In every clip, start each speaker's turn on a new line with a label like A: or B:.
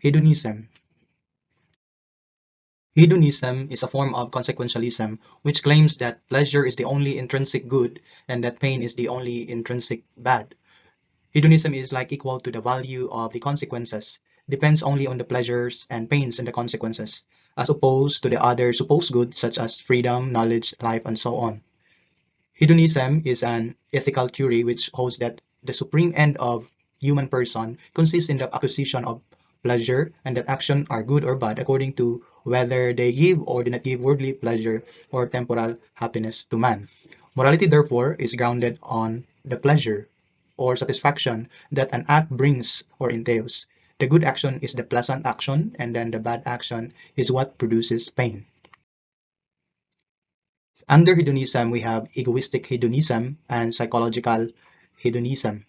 A: Hedonism. Hedonism is a form of consequentialism which claims that pleasure is the only intrinsic good and that pain is the only intrinsic bad. Hedonism is like equal to the value of the consequences, depends only on the pleasures and pains in the consequences, as opposed to the other supposed goods such as freedom, knowledge, life, and so on. Hedonism is an ethical theory which holds that the supreme end of human person consists in the acquisition of pleasure and that actions are good or bad according to whether they give or do not give worldly pleasure or temporal happiness to man. Morality, therefore, is grounded on the pleasure or satisfaction that an act brings or entails. The good action is the pleasant action, and then the bad action is what produces pain. Under hedonism, we have egoistic hedonism and psychological hedonism.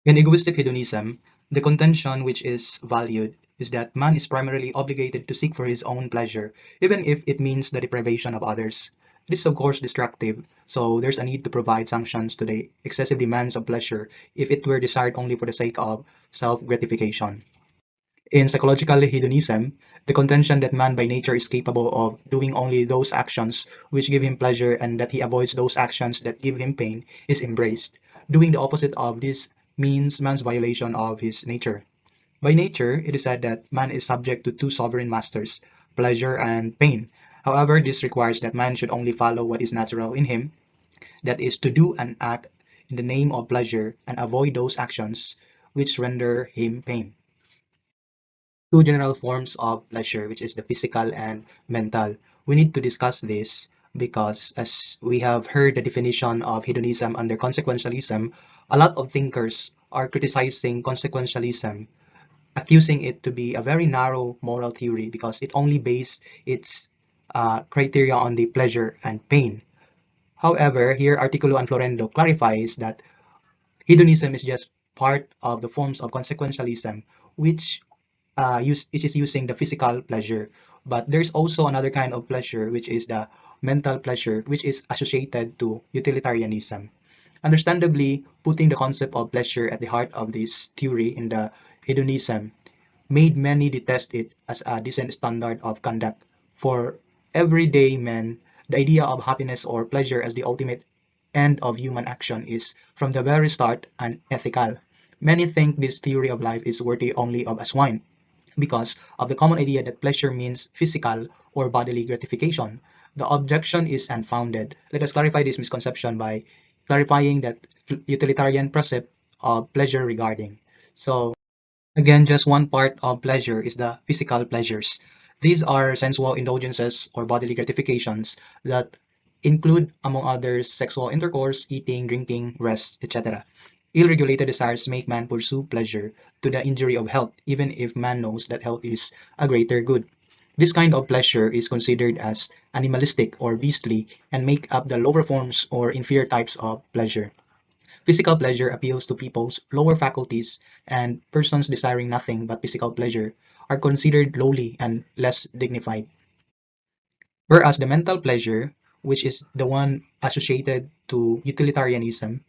A: In egoistic hedonism, the contention which is valued is that man is primarily obligated to seek for his own pleasure, even if it means the deprivation of others. It is of course destructive, so there's a need to provide sanctions to the excessive demands of pleasure if it were desired only for the sake of self-gratification. In psychological hedonism, the contention that man by nature is capable of doing only those actions which give him pleasure and that he avoids those actions that give him pain is embraced. Doing the opposite of this means man's violation of his nature. By nature, it is said that man is subject to two sovereign masters, pleasure and pain. However, this requires that man should only follow what is natural in him, that is, to do an act in the name of pleasure and avoid those actions which render him pain. Two general forms of pleasure, which is the physical and mental. We need to discuss this because, as we have heard the definition of hedonism under consequentialism, a lot of thinkers are criticizing consequentialism, accusing it to be a very narrow moral theory because it only based its criteria on the pleasure and pain. However, here Articulo and Florendo clarifies that hedonism is just part of the forms of consequentialism, which it is using the physical pleasure. But there's also another kind of pleasure, which is the mental pleasure, which is associated to utilitarianism. Understandably, putting the concept of pleasure at the heart of this theory in the hedonism made many detest it as a decent standard of conduct. For everyday men, the idea of happiness or pleasure as the ultimate end of human action is, from the very start, unethical. Many think this theory of life is worthy only of a swine because of the common idea that pleasure means physical or bodily gratification. The objection is unfounded. Let us clarify this misconception by clarifying that utilitarian precept of pleasure regarding. So, again, just one part of pleasure is the physical pleasures. These are sensual indulgences or bodily gratifications that include, among others, sexual intercourse, eating, drinking, rest, etc. Ill-regulated desires make man pursue pleasure to the injury of health, even if man knows that health is a greater good. This kind of pleasure is considered as animalistic or beastly and make up the lower forms or inferior types of pleasure. Physical pleasure appeals to people's lower faculties, and persons desiring nothing but physical pleasure are considered lowly and less dignified. Whereas the mental pleasure, which is the one associated to utilitarianism,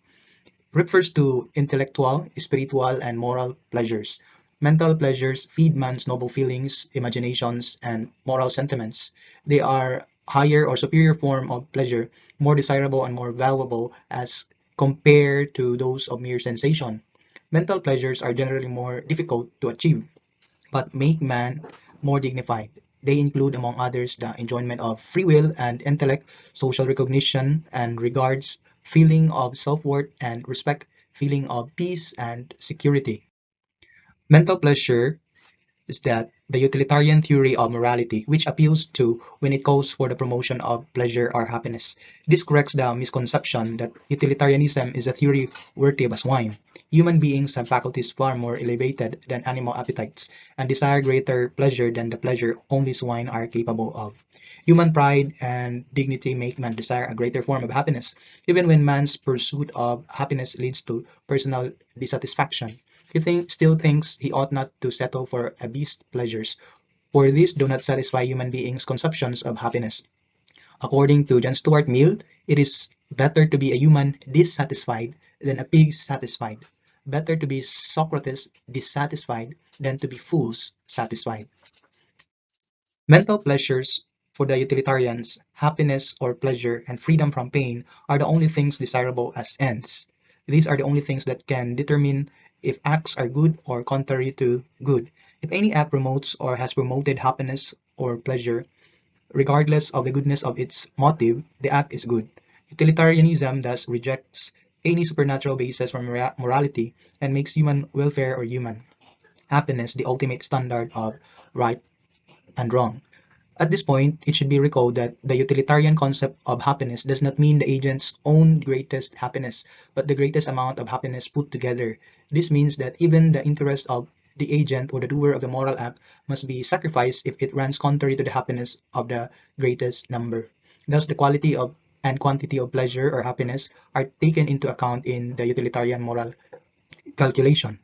A: refers to intellectual, spiritual, and moral pleasures. Mental pleasures feed man's noble feelings, imaginations, and moral sentiments. They are higher or superior form of pleasure, more desirable and more valuable as compared to those of mere sensation. Mental pleasures are generally more difficult to achieve, but make man more dignified. They include, among others, the enjoyment of free will and intellect, social recognition and regards, feeling of self-worth and respect, feeling of peace and security. Mental pleasure is that the utilitarian theory of morality, which appeals to when it calls for the promotion of pleasure or happiness. This corrects the misconception that utilitarianism is a theory worthy of a swine. Human beings have faculties far more elevated than animal appetites, and desire greater pleasure than the pleasure only swine are capable of. Human pride and dignity make man desire a greater form of happiness, even when man's pursuit of happiness leads to personal dissatisfaction. Still thinks he ought not to settle for a beast's pleasures, for these do not satisfy human beings' conceptions of happiness. According to John Stuart Mill, it is better to be a human dissatisfied than a pig satisfied. Better to be Socrates dissatisfied than to be fools satisfied. Mental pleasures for the utilitarians, happiness or pleasure and freedom from pain are the only things desirable as ends. These are the only things that can determine if acts are good or contrary to good. If any act promotes or has promoted happiness or pleasure, regardless of the goodness of its motive, the act is good. Utilitarianism thus rejects any supernatural basis for morality and makes human welfare or human happiness the ultimate standard of right and wrong. At this point, it should be recalled that the utilitarian concept of happiness does not mean the agent's own greatest happiness, but the greatest amount of happiness put together. This means that even the interest of the agent or the doer of the moral act must be sacrificed if it runs contrary to the happiness of the greatest number. Thus, the quality of and quantity of pleasure or happiness are taken into account in the utilitarian moral calculation.